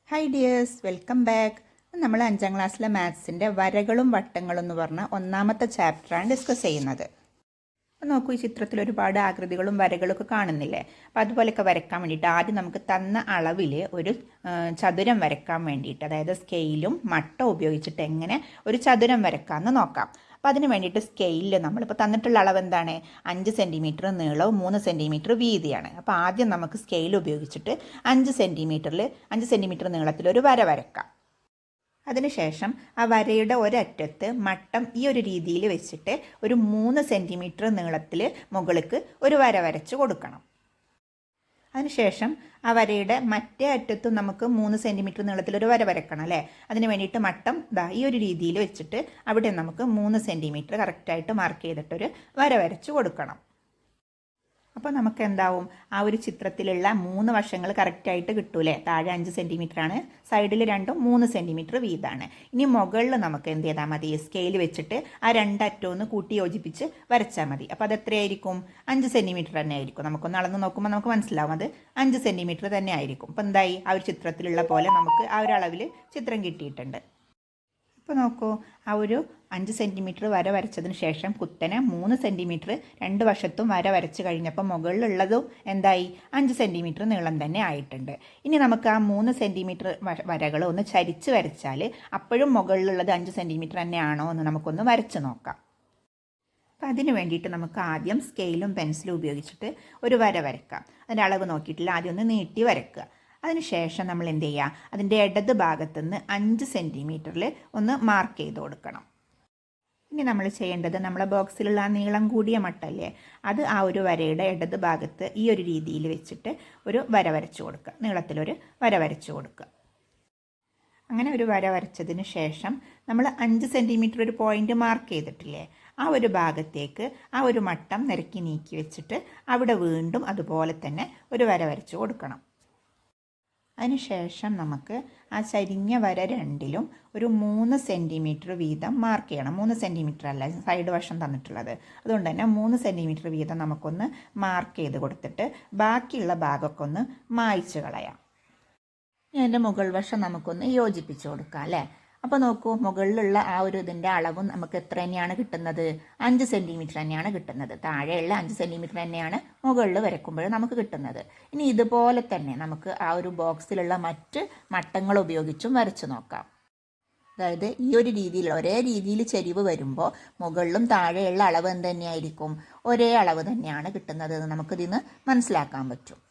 Hi dears, welcome back. നമ്മൾ 5ാം ക്ലാസ്സിലെ മാത്സിൻ്റെ വരകളും വട്ടങ്ങളും എന്ന് പറഞ്ഞ ഒന്നാമത്തെ ചാപ്റ്ററാണ് ഡിസ്കസ് ചെയ്യുന്നത്. അപ്പോൾ നോക്കൂ, ഈ ചിത്രത്തിൽ ഒരുപാട് ആകൃതികളും വരകളൊക്കെ കാണുന്നില്ലേ? അപ്പോൾ അതുപോലെയൊക്കെ വരയ്ക്കാൻ വേണ്ടിയിട്ട് ആദ്യം നമുക്ക് തന്ന അളവിൽ ഒരു ചതുരം വരയ്ക്കാൻ വേണ്ടിയിട്ട്, അതായത് സ്കെയിലും മട്ടവും ഉപയോഗിച്ചിട്ട് എങ്ങനെ ഒരു ചതുരം വരയ്ക്കാമെന്ന് നോക്കാം. അപ്പോൾ അതിന് വേണ്ടിയിട്ട് സ്കെയിലിൽ നമ്മളിപ്പോൾ തന്നിട്ടുള്ള അളവ് എന്താണ്? 5 സെൻറ്റിമീറ്റർ നീളവും 3 സെൻറ്റിമീറ്റർ വീതിയാണ്. അപ്പോൾ ആദ്യം നമുക്ക് സ്കെയിൽ ഉപയോഗിച്ചിട്ട് 5 സെൻറ്റിമീറ്റർ നീളത്തിലൊരു വര വരയ്ക്കാം. അതിനുശേഷം ആ വരയുടെ ഒരറ്റത്ത് മട്ടം ഈ ഒരു രീതിയിൽ വെച്ചിട്ട് ഒരു 3 സെൻറ്റിമീറ്റർ നീളത്തിൽ മുകളിലേക്ക് ഒരു വര വരച്ച് കൊടുക്കണം. അതിനുശേഷം ആ വരയുടെ മറ്റേ അറ്റത്തും നമുക്ക് 3 സെൻറ്റിമീറ്റർ നീളത്തിലൊരു വര വരക്കണം അല്ലേ? അതിന് വേണ്ടിയിട്ട് മട്ടം ഈ ഒരു രീതിയിൽ വെച്ചിട്ട് അവിടെ നമുക്ക് 3 സെൻറ്റിമീറ്റർ കറക്റ്റായിട്ട് മാർക്ക് ചെയ്തിട്ടൊരു വര വരച്ച് കൊടുക്കണം. അപ്പോൾ നമുക്ക് എന്താവും, ആ ഒരു ചിത്രത്തിലുള്ള 3 വശങ്ങൾ കറക്റ്റായിട്ട് കിട്ടൂലേ? താഴെ 5 സെൻറ്റിമീറ്റർ ആണ്, സൈഡിൽ രണ്ടും 3 സെൻറ്റിമീറ്റർ വീതമാണ്. ഇനി മുകളിൽ നമുക്ക് എന്ത് ചെയ്താൽ മതി? സ്കെയിൽ വെച്ചിട്ട് ആ രണ്ടറ്റവും കൂട്ടി യോജിപ്പിച്ച് വരച്ചാൽ മതി. അപ്പോൾ അത് എത്രയായിരിക്കും? 5 സെൻറ്റിമീറ്റർ തന്നെ ആയിരിക്കും. നമുക്കൊന്ന് അളന്ന് നോക്കുമ്പോൾ നമുക്ക് മനസ്സിലാവും അത് 5 സെൻറ്റിമീറ്റർ തന്നെ ആയിരിക്കും. അപ്പോൾ എന്തായി? ആ ഒരു ചിത്രത്തിലുള്ള പോലെ നമുക്ക് ആ ഒരു അളവിൽ ചിത്രം കിട്ടിയിട്ടുണ്ട്. ഇപ്പോൾ നോക്കൂ, ആ ഒരു 5 സെൻറ്റിമീറ്റർ വര വരച്ചതിന് ശേഷം കുത്തനെ 3 സെൻറ്റിമീറ്റർ രണ്ട് വശത്തും വര വരച്ച് കഴിഞ്ഞപ്പോൾ മുകളിലുള്ളതും എന്തായി? 5 സെൻറ്റിമീറ്റർ നീളം തന്നെ ആയിട്ടുണ്ട്. ഇനി നമുക്ക് ആ 3 സെൻറ്റിമീറ്റർ വരകൾ ഒന്ന് ചരിച്ച് വരച്ചാൽ അപ്പോഴും മുകളിലുള്ളത് 5 സെൻറ്റിമീറ്റർ തന്നെയാണോ എന്ന് നമുക്കൊന്ന് വരച്ച് നോക്കാം. അപ്പോൾ അതിന് വേണ്ടിയിട്ട് നമുക്ക് ആദ്യം സ്കെയിലും പെൻസിലും ഉപയോഗിച്ചിട്ട് ഒരു വര വരക്കാം. അതിൻ്റെ അളവ് നോക്കിയിട്ടില്ല, ആദ്യം ഒന്ന് നീട്ടി വരയ്ക്കുക. അതിനുശേഷം നമ്മൾ എന്ത് ചെയ്യുക? അതിൻ്റെ ഇടത് ഭാഗത്തു നിന്ന് 5 സെൻറ്റിമീറ്ററിൽ ഒന്ന് മാർക്ക് ചെയ്ത് കൊടുക്കണം. ഇനി നമ്മൾ ചെയ്യേണ്ടത്, നമ്മളെ ബോക്സിലുള്ള ആ നീളം കൂടിയ മട്ടല്ലേ, അത് ആ ഒരു വരയുടെ ഇടത് ഭാഗത്ത് ഈ ഒരു രീതിയിൽ വെച്ചിട്ട് ഒരു വര വരച്ച് കൊടുക്കുക. നീളത്തിലൊരു വര വരച്ച് കൊടുക്കുക. അങ്ങനെ ഒരു വര വരച്ചതിന് ശേഷം നമ്മൾ 5 സെൻറ്റിമീറ്റർ ഒരു പോയിൻ്റ് മാർക്ക് ചെയ്തിട്ടില്ലേ, ആ ഒരു ഭാഗത്തേക്ക് ആ ഒരു മട്ടം നിരക്കി നീക്കി വെച്ചിട്ട് അവിടെ വീണ്ടും അതുപോലെ തന്നെ ഒരു വര വരച്ച് കൊടുക്കണം. അതിനുശേഷം നമുക്ക് ആ ചരിഞ്ഞ വര രണ്ടിലും ഒരു 3 സെൻറ്റിമീറ്റർ വീതം മാർക്ക് ചെയ്യണം. 3 സെൻറ്റിമീറ്റർ അല്ല സൈഡ് വശം തന്നിട്ടുള്ളത്, അതുകൊണ്ട് തന്നെ 3 സെൻറ്റിമീറ്റർ വീതം നമുക്കൊന്ന് മാർക്ക് ചെയ്ത് കൊടുത്തിട്ട് ബാക്കിയുള്ള ഭാഗമൊക്കെ ഒന്ന് മായ്ച്ച് കളയാം. ഇനി അതിൻ്റെ മുകൾ വശം നമുക്കൊന്ന് യോജിപ്പിച്ച് കൊടുക്കാം അല്ലേ? അപ്പോൾ നോക്കൂ, മുകളിലുള്ള ആ ഒരു ഇതിൻ്റെ അളവും നമുക്ക് എത്ര തന്നെയാണ് കിട്ടുന്നത്? 5 സെൻറ്റിമീറ്റർ തന്നെയാണ് കിട്ടുന്നത്. താഴെയുള്ള 5 സെൻറ്റിമീറ്റർ തന്നെയാണ് മുകളിൽ വരയ്ക്കുമ്പോൾ നമുക്ക് കിട്ടുന്നത്. ഇനി ഇതുപോലെ തന്നെ നമുക്ക് ആ ഒരു ബോക്സിലുള്ള മറ്റ് മട്ടങ്ങൾ ഉപയോഗിച്ചും വരച്ച് നോക്കാം. അതായത് ഈ ഒരു രീതിയിൽ ഒരേ രീതിയിൽ ചെരിവ് വരുമ്പോൾ മുകളിലും താഴെയുള്ള അളവ് എന്ത് തന്നെയായിരിക്കും? ഒരേ അളവ് തന്നെയാണ് കിട്ടുന്നത് എന്ന് നമുക്കിതിന്ന് മനസ്സിലാക്കാൻ പറ്റും.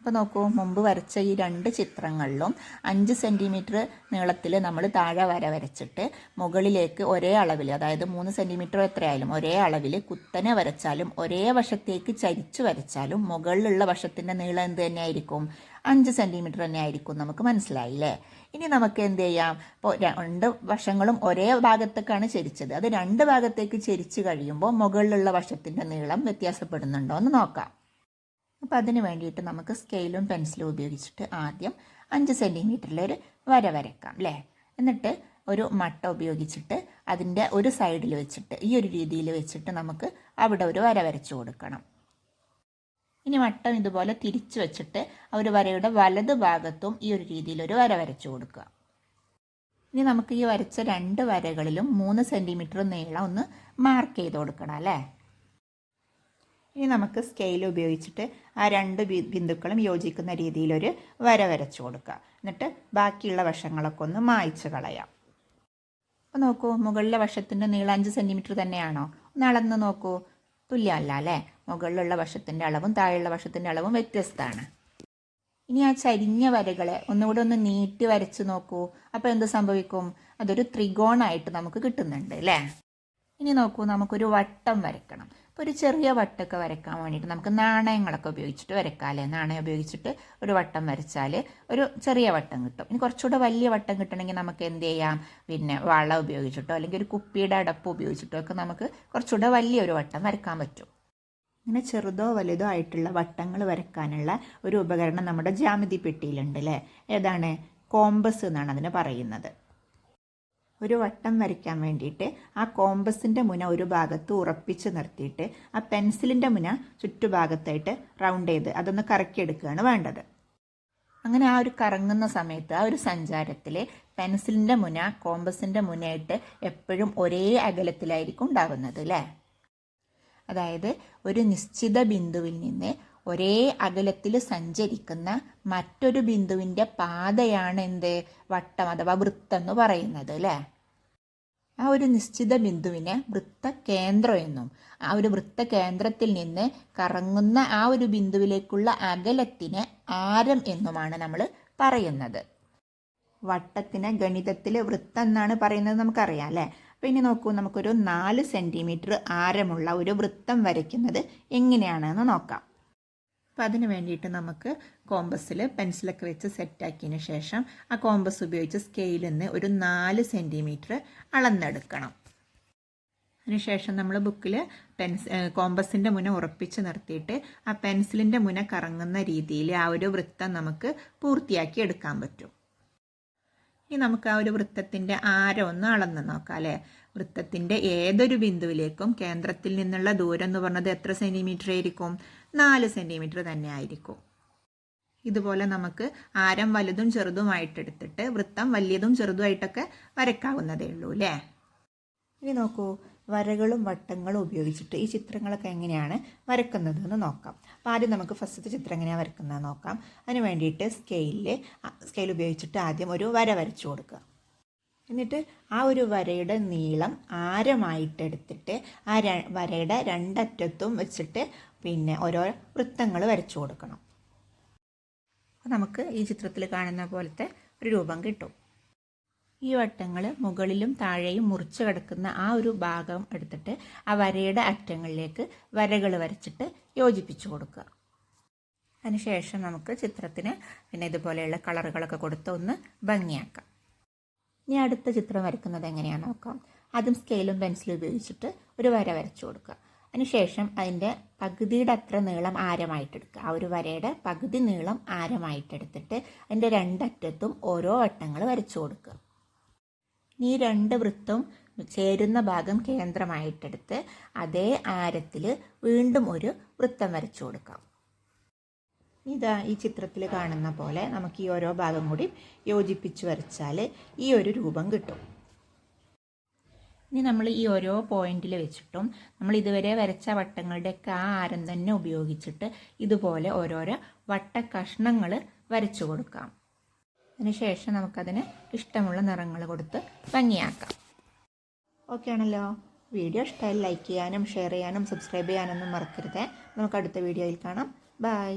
അപ്പോൾ നോക്കൂ, മുമ്പ് വരച്ച ഈ 2 ചിത്രങ്ങളിലും 5 സെൻറ്റിമീറ്റർ നീളത്തിൽ നമ്മൾ താഴെ വര വരച്ചിട്ട് മുകളിലേക്ക് ഒരേ അളവിൽ, അതായത് 3 സെൻറ്റിമീറ്റർ എത്രയായാലും ഒരേ അളവിൽ കുത്തനെ വരച്ചാലും ഒരേ വശത്തേക്ക് ചരിച്ച് വരച്ചാലും മുകളിലുള്ള വശത്തിൻ്റെ നീളം എന്ത് തന്നെയായിരിക്കും? 5 സെൻറ്റിമീറ്റർ തന്നെ ആയിരിക്കും. നമുക്ക് മനസ്സിലായില്ലേ? ഇനി നമുക്ക് എന്ത് ചെയ്യാം? ഇപ്പോൾ 2 വശങ്ങളും ഒരേ ഭാഗത്തേക്കാണ് ചരിച്ചത്. അത് 2 ഭാഗത്തേക്ക് ചരിച്ച് കഴിയുമ്പോൾ മുകളിലുള്ള വശത്തിൻ്റെ നീളം വ്യത്യാസപ്പെടുന്നുണ്ടോ എന്ന് നോക്കാം. അപ്പോൾ അതിന് വേണ്ടിയിട്ട് നമുക്ക് സ്കെയിലും പെൻസിലും ഉപയോഗിച്ചിട്ട് ആദ്യം 5 സെൻറ്റിമീറ്ററിലൊരു വര വരയ്ക്കാം അല്ലേ? എന്നിട്ട് ഒരു മട്ട ഉപയോഗിച്ചിട്ട് അതിൻ്റെ ഒരു സൈഡിൽ വെച്ചിട്ട് ഈ ഒരു രീതിയിൽ വെച്ചിട്ട് നമുക്ക് അവിടെ ഒരു വര വരച്ച് കൊടുക്കണം. ഇനി മട്ടം ഇതുപോലെ തിരിച്ച് വെച്ചിട്ട് ആ ഒരു വരയുടെ വലത് ഭാഗത്തും ഈ ഒരു രീതിയിലൊരു വര വരച്ച് കൊടുക്കുക. ഇനി നമുക്ക് ഈ വരച്ച 2 വരകളിലും 3 സെൻറ്റിമീറ്റർ നീളം ഒന്ന് മാർക്ക് ചെയ്ത് കൊടുക്കണം അല്ലേ? ഇനി നമുക്ക് സ്കെയിൽ ഉപയോഗിച്ചിട്ട് ആ 2 ബിന്ദുക്കളും യോജിക്കുന്ന രീതിയിലൊരു വര വരച്ച് കൊടുക്കുക. എന്നിട്ട് ബാക്കിയുള്ള വശങ്ങളൊക്കെ ഒന്ന് മായ്ച്ച് കളയാം. അപ്പോൾ നോക്കൂ, മുകളിലെ വശത്തിൻ്റെ നീളം 5 സെൻറ്റിമീറ്റർ തന്നെയാണോ? ഒന്ന് അളന്ന് നോക്കൂ, തുല്യമല്ല അല്ലേ? മുകളിലുള്ള വശത്തിൻ്റെ അളവും താഴെയുള്ള വശത്തിൻ്റെ അളവും വ്യത്യസ്തമാണ്. ഇനി ആ ചരിഞ്ഞ വരകളെ ഒന്നുകൂടെ ഒന്ന് നീട്ടി വരച്ച് നോക്കൂ. അപ്പോൾ എന്ത് സംഭവിക്കും? അതൊരു ത്രികോണമായിട്ട് നമുക്ക് കിട്ടുന്നുണ്ട് അല്ലേ? ഇനി നോക്കൂ, നമുക്കൊരു വട്ടം വരയ്ക്കണം. അപ്പോൾ ഒരു ചെറിയ വട്ടമൊക്കെ വരയ്ക്കാൻ വേണ്ടിയിട്ട് നമുക്ക് നാണയങ്ങളൊക്കെ ഉപയോഗിച്ചിട്ട് വരയ്ക്കാം അല്ലേ? നാണയം ഉപയോഗിച്ചിട്ട് ഒരു വട്ടം വരച്ചാൽ ഒരു ചെറിയ വട്ടം കിട്ടും. ഇനി കുറച്ചുകൂടെ വലിയ വട്ടം കിട്ടണമെങ്കിൽ നമുക്ക് എന്ത് ചെയ്യാം? പിന്നെ വള ഉപയോഗിച്ചിട്ടോ അല്ലെങ്കിൽ ഒരു കുപ്പിയുടെ അടപ്പ് ഉപയോഗിച്ചിട്ടോ ഒക്കെ നമുക്ക് കുറച്ചുകൂടെ വലിയൊരു വട്ടം വരയ്ക്കാൻ പറ്റും. ഇങ്ങനെ ചെറുതോ വലുതോ ആയിട്ടുള്ള വട്ടങ്ങൾ വരയ്ക്കാനുള്ള ഒരു ഉപകരണം നമ്മുടെ ജ്യാമിതി പെട്ടിയിലുണ്ട് അല്ലേ? ഏതാണ്? കോമ്പസ് എന്നാണ് അതിന് പറയുന്നത്. ഒരു വട്ടം വരയ്ക്കാൻ വേണ്ടിയിട്ട് ആ കോമ്പസിൻ്റെ മുന ഒരു ഭാഗത്ത് ഉറപ്പിച്ച് നിർത്തിയിട്ട് ആ പെൻസിലിൻ്റെ മുന ചുറ്റുഭാഗത്തായിട്ട് റൗണ്ട് ചെയ്ത് അതൊന്ന് കറക്കിയെടുക്കുകയാണ് വേണ്ടത്. അങ്ങനെ ആ ഒരു കറങ്ങുന്ന സമയത്ത് ആ ഒരു സഞ്ചാരത്തിൽ പെൻസിലിൻ്റെ മുന കോമ്പസിൻ്റെ മുനയായിട്ട് എപ്പോഴും ഒരേ അകലത്തിലായിരിക്കും ഉണ്ടാകുന്നത് അല്ലേ. അതായത് ഒരു നിശ്ചിത ബിന്ദുവിൽ നിന്ന് ഒരേ അകലത്തിൽ സഞ്ചരിക്കുന്ന മറ്റൊരു ബിന്ദുവിൻ്റെ പാതയാണ് എന്ത് വട്ടം അഥവാ വൃത്തം എന്ന് പറയുന്നത് അല്ലേ. ആ ഒരു നിശ്ചിത ബിന്ദുവിനെ വൃത്തകേന്ദ്രം എന്നും ആ ഒരു വൃത്തകേന്ദ്രത്തിൽ നിന്ന് കറങ്ങുന്ന ആ ഒരു ബിന്ദുവിലേക്കുള്ള അകലത്തിന് ആരം എന്നുമാണ് നമ്മൾ പറയുന്നത്. വട്ടത്തിന് ഗണിതത്തിൽ വൃത്തം എന്നാണ് പറയുന്നത് നമുക്കറിയാം അല്ലേ. അപ്പോൾ ഇനി നോക്കൂ, നമുക്കൊരു 4 സെൻറ്റിമീറ്റർ ആരമുള്ള ഒരു വൃത്തം വരയ്ക്കുന്നത് എങ്ങനെയാണെന്ന് നോക്കാം. അപ്പോൾ അതിന് വേണ്ടിയിട്ട് നമുക്ക് കോമ്പസിൽ പെൻസിലൊക്കെ വെച്ച് സെറ്റാക്കിയതിന് ശേഷം ആ കോമ്പസ് ഉപയോഗിച്ച് സ്കെയിലിൽ നിന്ന് ഒരു 4 സെൻറ്റിമീറ്റർ അളന്നെടുക്കണം. അതിനുശേഷം നമ്മൾ ബുക്കിൽ കോമ്പസിൻ്റെ മുന ഉറപ്പിച്ച് നിർത്തിയിട്ട് ആ പെൻസിലിൻ്റെ മുന കറങ്ങുന്ന രീതിയിൽ ആ ഒരു വൃത്തം നമുക്ക് പൂർത്തിയാക്കി എടുക്കാൻ പറ്റും. ഇനി നമുക്ക് ആ ഒരു വൃത്തത്തിൻ്റെ ആരം ഒന്ന് അളന്ന് നോക്കാം അല്ലേ. വൃത്തത്തിൻ്റെ ഏതൊരു ബിന്ദുവിലേക്കും കേന്ദ്രത്തിൽ നിന്നുള്ള ദൂരം എന്ന് പറഞ്ഞത് എത്ര സെൻറ്റിമീറ്റർ ആയിരിക്കും? 4 സെൻറ്റിമീറ്റർ തന്നെ ആയിരിക്കും. ഇതുപോലെ നമുക്ക് ആരം വലുതും ചെറുതുമായിട്ടെടുത്തിട്ട് വൃത്തം വലിയതും ചെറുതുമായിട്ടൊക്കെ വരയ്ക്കാവുന്നതേ ഉള്ളൂ അല്ലേ. ഇനി നോക്കൂ, വരകളും വട്ടങ്ങളും ഉപയോഗിച്ചിട്ട് ഈ ചിത്രങ്ങളൊക്കെ എങ്ങനെയാണ് വരയ്ക്കുന്നതെന്ന് നോക്കാം. അപ്പോൾ ആദ്യം നമുക്ക് ഫസ്റ്റത്തെ ചിത്രം എങ്ങനെയാണ് വരയ്ക്കുന്നത് നോക്കാം. അതിന് വേണ്ടിയിട്ട് സ്കെയിൽ ഉപയോഗിച്ചിട്ട് ആദ്യം ഒരു വര വരച്ചു കൊടുക്കുക. എന്നിട്ട് ആ ഒരു വരയുടെ നീളം ആരമായിട്ടെടുത്തിട്ട് ആ വരയുടെ രണ്ടറ്റത്തും വെച്ചിട്ട് പിന്നെ ഓരോ വൃത്തങ്ങൾ വരച്ചു കൊടുക്കണം. അപ്പോൾ നമുക്ക് ഈ ചിത്രത്തിൽ കാണുന്ന പോലത്തെ ഒരു രൂപം കിട്ടും. ഈ വട്ടങ്ങൾ മുകളിലും താഴെയും മുറിച്ച് കിടക്കുന്ന ആ ഒരു ഭാഗം എടുത്തിട്ട് ആ വരയുടെ അറ്റങ്ങളിലേക്ക് വരകൾ വരച്ചിട്ട് യോജിപ്പിച്ചു കൊടുക്കുക. അതിനുശേഷം നമുക്ക് ചിത്രത്തിന് പിന്നെ ഇതുപോലെയുള്ള കളറുകളൊക്കെ കൊടുത്ത് ഒന്ന് ഭംഗിയാക്കാം. ഇനി അടുത്ത ചിത്രം വരയ്ക്കുന്നത് എങ്ങനെയാണെന്ന് നോക്കാം. ആദ്യം സ്കെയിലും പെൻസിലും ഉപയോഗിച്ചിട്ട് ഒരു വര വരച്ചു കൊടുക്കുക. അതിനുശേഷം അതിൻ്റെ പകുതിയുടെ അത്ര നീളം ആരമായിട്ടെടുക്കുക. ആ ഒരു വരയുടെ പകുതി നീളം ആരമായിട്ടെടുത്തിട്ട് അതിൻ്റെ രണ്ടറ്റത്തും ഓരോ വട്ടങ്ങൾ വരച്ചു കൊടുക്കുക. ഈ 2 വൃത്തവും ചേരുന്ന ഭാഗം കേന്ദ്രമായിട്ടെടുത്ത് അതേ ആരത്തിൽ വീണ്ടും ഒരു വൃത്തം വരച്ചു കൊടുക്കാം. ഇതാ ഈ ചിത്രത്തിൽ കാണുന്ന പോലെ നമുക്ക് ഈ ഓരോ ഭാഗം കൂടി യോജിപ്പിച്ച് വരച്ചാൽ ഈ ഒരു രൂപം കിട്ടും. ഇനി നമ്മൾ ഈ ഓരോ പോയിന്റിൽ വെച്ചിട്ടും നമ്മൾ ഇതുവരെ വരച്ച വട്ടങ്ങളുടെയൊക്കെ ആ ആരം തന്നെ ഉപയോഗിച്ചിട്ട് ഇതുപോലെ ഓരോരോ വട്ട കഷ്ണങ്ങൾ വരച്ചു കൊടുക്കാം. അതിനുശേഷം നമുക്കതിന് ഇഷ്ടമുള്ള നിറങ്ങൾ കൊടുത്ത് ഭംഗിയാക്കാം. ഓക്കെ ആണല്ലോ. വീഡിയോ ഇഷ്ടമായി ലൈക്ക് ചെയ്യാനും ഷെയർ ചെയ്യാനും സബ്സ്ക്രൈബ് ചെയ്യാനൊന്നും മറക്കരുത്. നമുക്ക് അടുത്ത വീഡിയോയിൽ കാണാം. ബൈ.